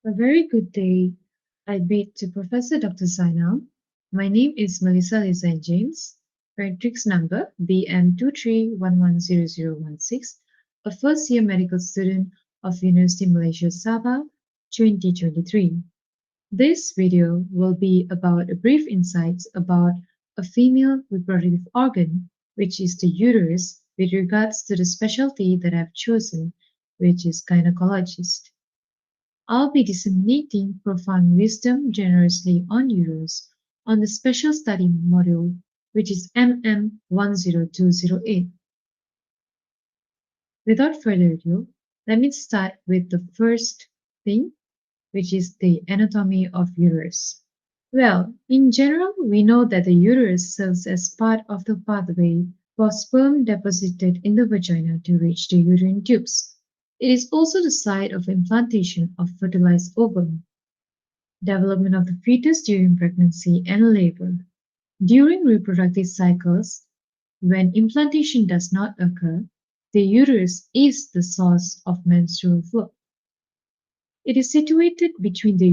A very good day. I bid to Professor Dr. Zainal. My name is Melissa Lizanne James, matrix number BM23110016, a first year medical student of University Malaysia Sabah 2023. This video will be about a brief insights about a female reproductive organ, which is the uterus, with regards to the specialty that I've chosen, which is gynecologist. I'll be disseminating profound wisdom generously on Uterus on the special study module, which is MM10208. Without further ado, let me start with the first thing, which is the anatomy of uterus. Well, in general, we know that the uterus serves as part of the pathway for sperm deposited in the vagina to reach the uterine tubes. It is also the site of implantation of fertilized ovum, development of the fetus during pregnancy and labor. During reproductive cycles, when implantation does not occur, the uterus is the source of menstrual flow. It is situated between the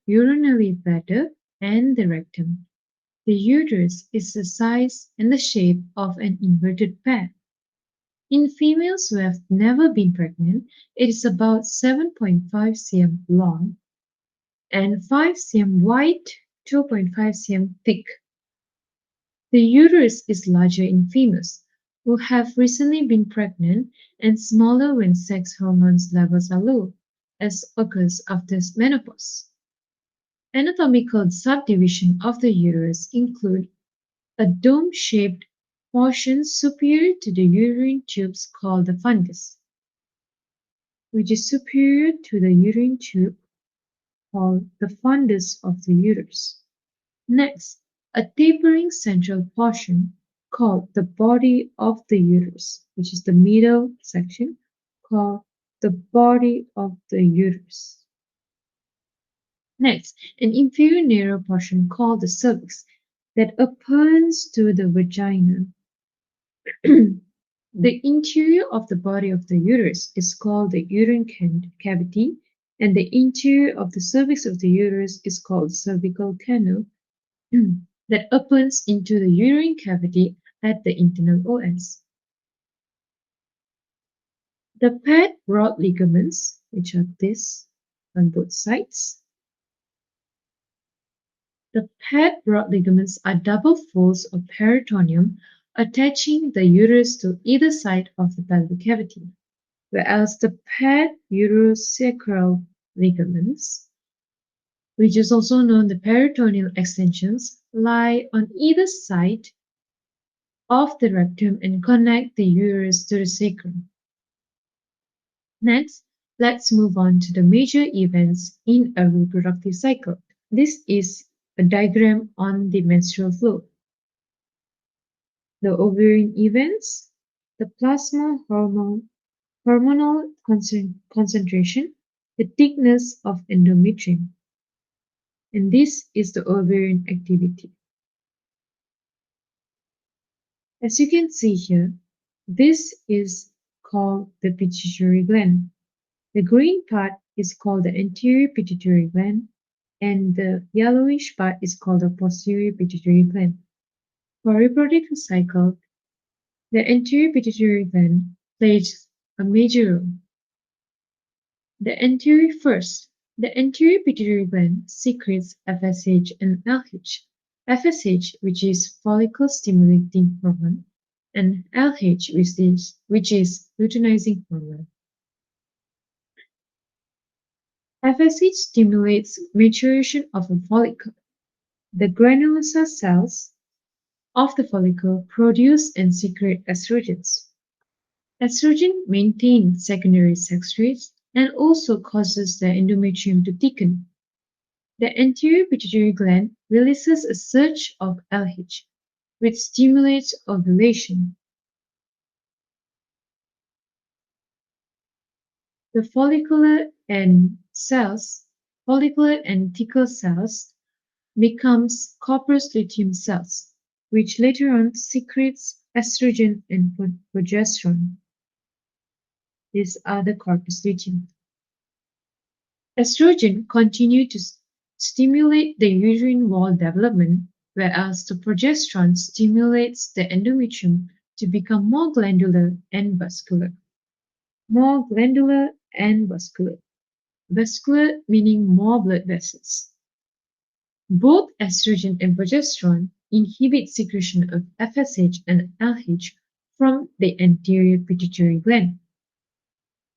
urinary bladder and the rectum. The uterus is the size and the shape of an inverted pad. In females who have never been pregnant, it is about 7.5 cm long and 5 cm wide, 2.5 cm thick. The uterus is larger in females who have recently been pregnant and smaller when sex hormones levels are low, as occurs after menopause. Anatomical subdivision of the uterus include a dome-shaped portion superior to the uterine tubes called the fundus, which is superior to the uterine tube called the fundus of the uterus. Next, a tapering central portion called the body of the uterus, which is the middle section called the body of the uterus. Next, an inferior narrow portion called the cervix that appends to the vagina. The interior of the body of the uterus is called the uterine cavity, and the interior of the cervix of the uterus is called cervical canal that opens into the uterine cavity at the internal OS. The pad rod ligaments, which are this on both sides. The pad rod ligaments are double folds of peritoneum attaching the uterus to either side of the pelvic cavity, whereas the pad uterosacral ligaments, which is also known the peritoneal extensions, lie on either side of the rectum and connect the uterus to the sacrum. Next, let's move on to the major events in a reproductive cycle. This is a diagram on the menstrual flow. The ovarian events, the plasma hormonal concentration, the thickness of endometrium. And this is the ovarian activity. As you can see here, this is called the pituitary gland. The green part is called the anterior pituitary gland, and the yellowish part is called the posterior pituitary gland. For reproductive cycle, the anterior pituitary gland plays a major role. The anterior pituitary gland secretes FSH and LH. FSH, which is follicle stimulating hormone, and LH, which is luteinizing hormone. FSH stimulates maturation of a follicle. The granulosa cells of the follicle produce and secrete estrogens. Estrogen maintains secondary sex traits and also causes the endometrium to thicken. The anterior pituitary gland releases a surge of LH, which stimulates ovulation. The follicular and thecal cells becomes corpus luteum cells, which later on secretes estrogen and progesterone. These are the corpus luteum. Estrogen continue to stimulate the uterine wall development, whereas the progesterone stimulates the endometrium to become more glandular and vascular. More glandular and vascular. Vascular meaning more blood vessels. Both estrogen and progesterone inhibit secretion of FSH and LH from the anterior pituitary gland.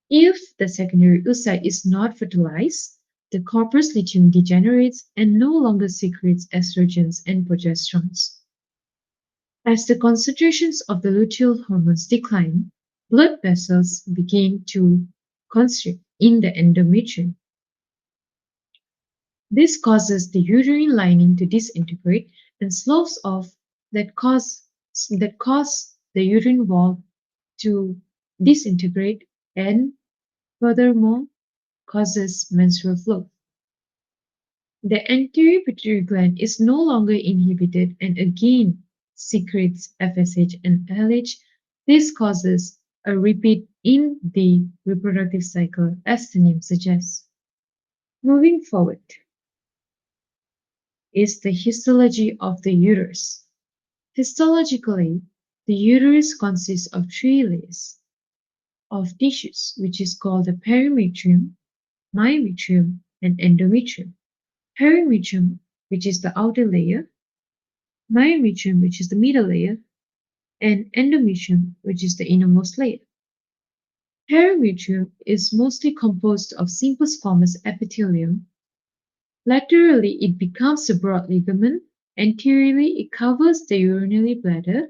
If the secondary oocyte is not fertilized, the corpus luteum degenerates and no longer secretes estrogens and progesterones. As the concentrations of the luteal hormones decline, blood vessels begin to constrict in the endometrium. This causes the uterine lining to disintegrate and sloughs off that cause the uterine wall to disintegrate and furthermore causes menstrual flow. The anterior pituitary gland is no longer inhibited and again secretes FSH and LH. This causes a repeat in the reproductive cycle, as the name suggests. Moving forward is the histology of the uterus. Histologically, the uterus consists of three layers of tissues, which is called the perimetrium, myometrium, and endometrium. Perimetrium, which is the outer layer, myometrium, which is the middle layer, and endometrium, which is the innermost layer. Perimetrium is mostly composed of simple squamous epithelium. Laterally, it becomes a broad ligament. Anteriorly, it covers the urinary bladder,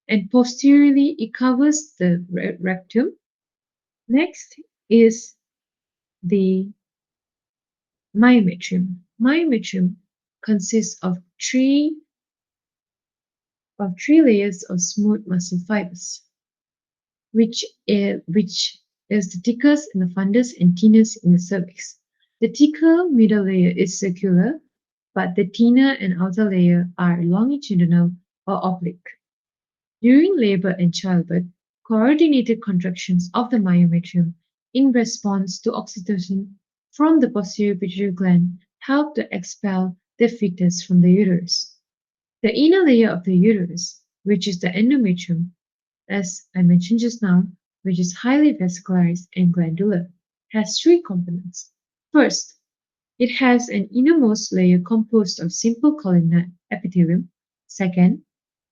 and posteriorly, it covers the rectum. Next is the myometrium. Myometrium consists of three layers of smooth muscle fibers, which is the thickest in the fundus and thinnest in the cervix. The thicker middle layer is circular, but the thinner and outer layer are longitudinal or oblique. During labor and childbirth, coordinated contractions of the myometrium in response to oxytocin from the posterior pituitary gland help to expel the fetus from the uterus. The inner layer of the uterus, which is the endometrium, as I mentioned just now, which is highly vascularized and glandular, has three components. First, it has an innermost layer composed of simple columnar epithelium. Second,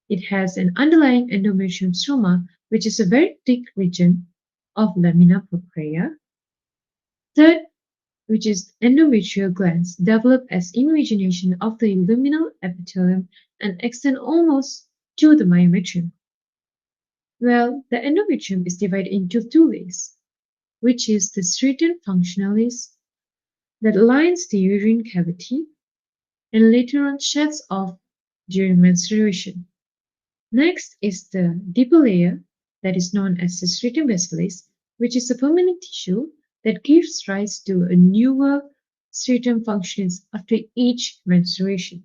it has an underlying endometrium stroma, which is a very thick region of lamina propria. Third, which is endometrial glands, develop as invagination of the luminal epithelium and extend almost to the myometrium. Well, the endometrium is divided into two layers, which is the stratum functionalis that lines the uterine cavity and later on sheds off during menstruation. Next is the deeper layer that is known as the stratum basilis, which is a permanent tissue that gives rise to a newer stratum functions after each menstruation.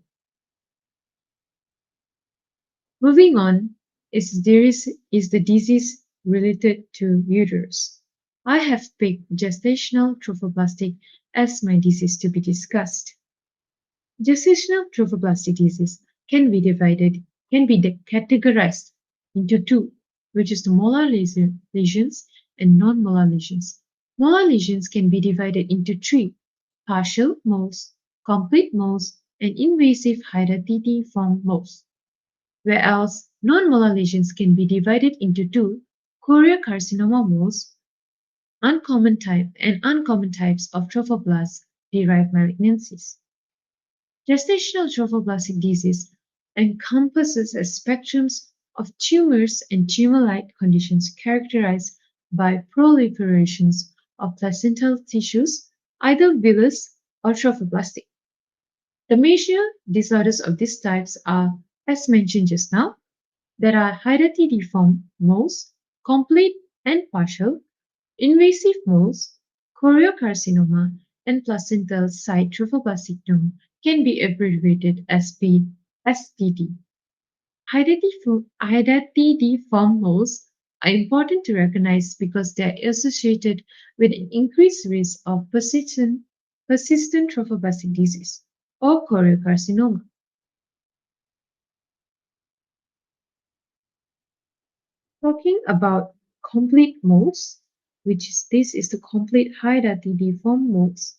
Moving on is the disease related to uterus. I have picked gestational trophoblastic as my disease to be discussed. Gestational trophoblastic disease can be categorized into two, which is the molar lesions and non-molar lesions. Molar lesions can be divided into three: partial moles, complete moles, and invasive hydatidiform moles. Whereas non-molar lesions can be divided into two: choriocarcinoma moles, uncommon types of trophoblast-derived malignancies. Gestational trophoblastic disease encompasses a spectrum of tumors and tumor-like conditions characterized by proliferations of placental tissues, either villous or trophoblastic. The major disorders of these types are, as mentioned just now, there are hydatidiform moles, complete and partial, invasive moles, choriocarcinoma, and placental site trophoblasticnome can be abbreviated as STD. Hydatidiform moles are important to recognize because they are associated with an increased risk of persistent persistent trophoblastic disease, or choriocarcinoma. Talking about complete moles, which is this is the complete hydatidiform moles.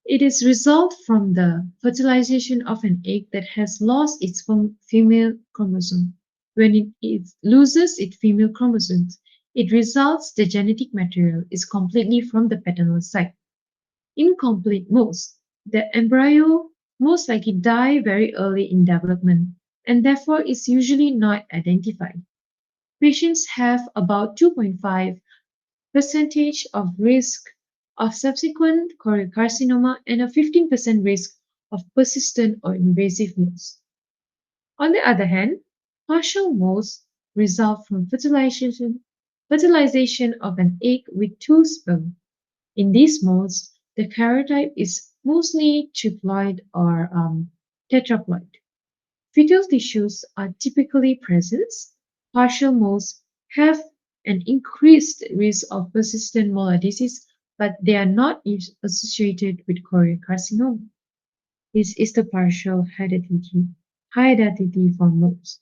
It is result from the fertilization of an egg that has lost its female chromosome. When it loses its female chromosomes, it results the genetic material is completely from the paternal side. Incomplete moles, the embryo most likely die very early in development and therefore is usually not identified. Patients have about 2.5% of risk of subsequent choriocarcinoma and a 15% risk of persistent or invasive moles. On the other hand, partial moles result from fertilization of an egg with two sperm. In these moles, the karyotype is mostly triploid or tetraploid. Fetal tissues are typically present. Partial moles have an increased risk of persistent molar disease, but they are not associated with choriocarcinoma. This is the partial hydatidiform moles.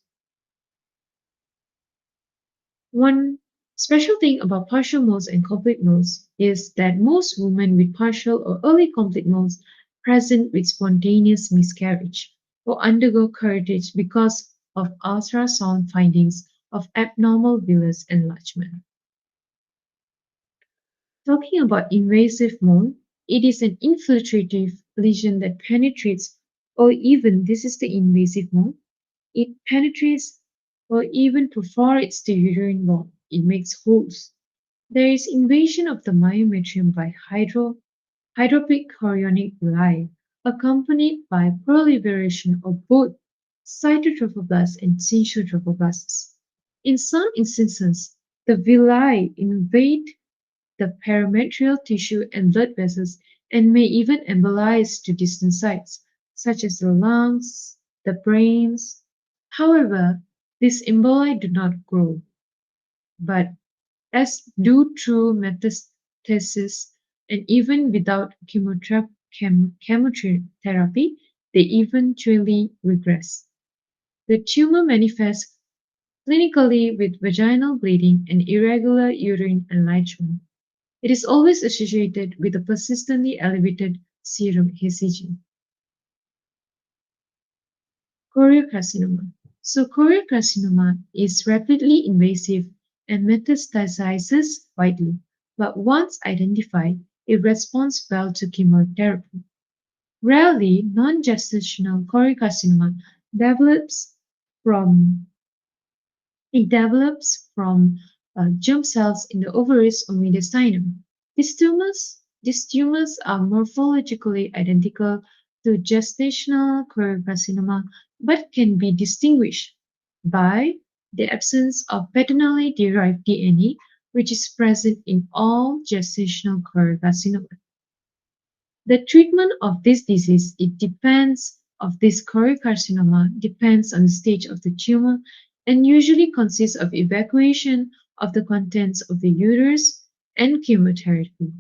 One special thing about partial moles and complete moles is that most women with partial or early complete moles present with spontaneous miscarriage or undergo curettage because of ultrasound findings of abnormal villus enlargement. Talking about invasive mole, it is an infiltrative lesion that penetrates, or even this is the invasive mole, it penetrates or even perforates the uterine wall. It makes holes. There is invasion of the myometrium by hydropic chorionic villi, accompanied by proliferation of both cytotrophoblasts and syncytotrophoblasts. In some instances, the villi invade the perimetrial tissue and blood vessels and may even embolize to distant sites, such as the lungs, the brains. However, these emboli do not grow, but as do through metastasis and even without chemotherapy, they eventually regress. The tumor manifests clinically with vaginal bleeding and irregular uterine enlargement. It is always associated with a persistently elevated serum HCG. Choriocarcinoma. So choriocarcinoma is rapidly invasive and metastasizes widely, but once identified, it responds well to chemotherapy. Rarely, non-gestational choriocarcinoma develops from it develops from germ cells in the ovaries or mediastinum. These tumors are morphologically identical to gestational choriocarcinoma but can be distinguished by the absence of paternally derived DNA, which is present in all gestational choriocarcinoma. The treatment of this disease it depends of this choriocarcinoma depends on the stage of the tumor and usually consists of evacuation of the contents of the uterus and chemotherapy.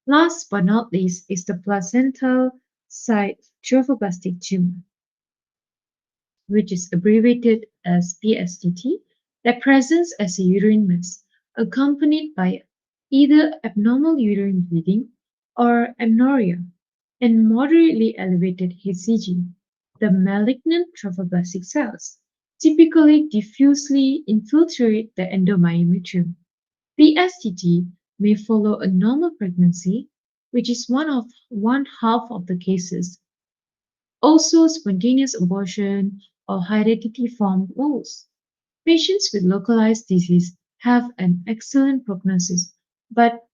Last but not least is the placental site trophoblastic tumor, which is abbreviated as PSTT, that presents as a uterine mass, accompanied by either abnormal uterine bleeding or amenorrhea and moderately elevated HCG. The malignant trophoblastic cells typically diffusely infiltrate the endomyometrium. PSTT may follow a normal pregnancy, which is one half of the cases, also spontaneous abortion or hereditary-form moles. Patients with localized disease have an excellent prognosis, but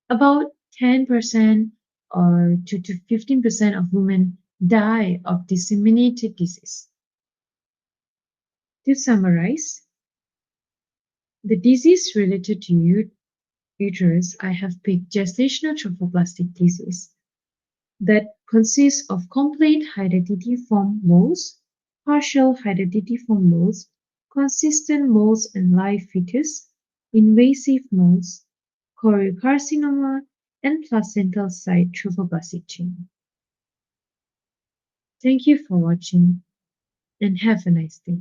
about 10% or 2 to 15% of women die of disseminated disease. To summarize, the disease related to uterus, I have picked gestational trophoblastic disease that consists of complete hydatidiform moles, partial hydatidiform moles, consistent moles and live fetus, invasive moles, choriocarcinoma, and placental side trophoblast chain. Thank you for watching and have a nice day.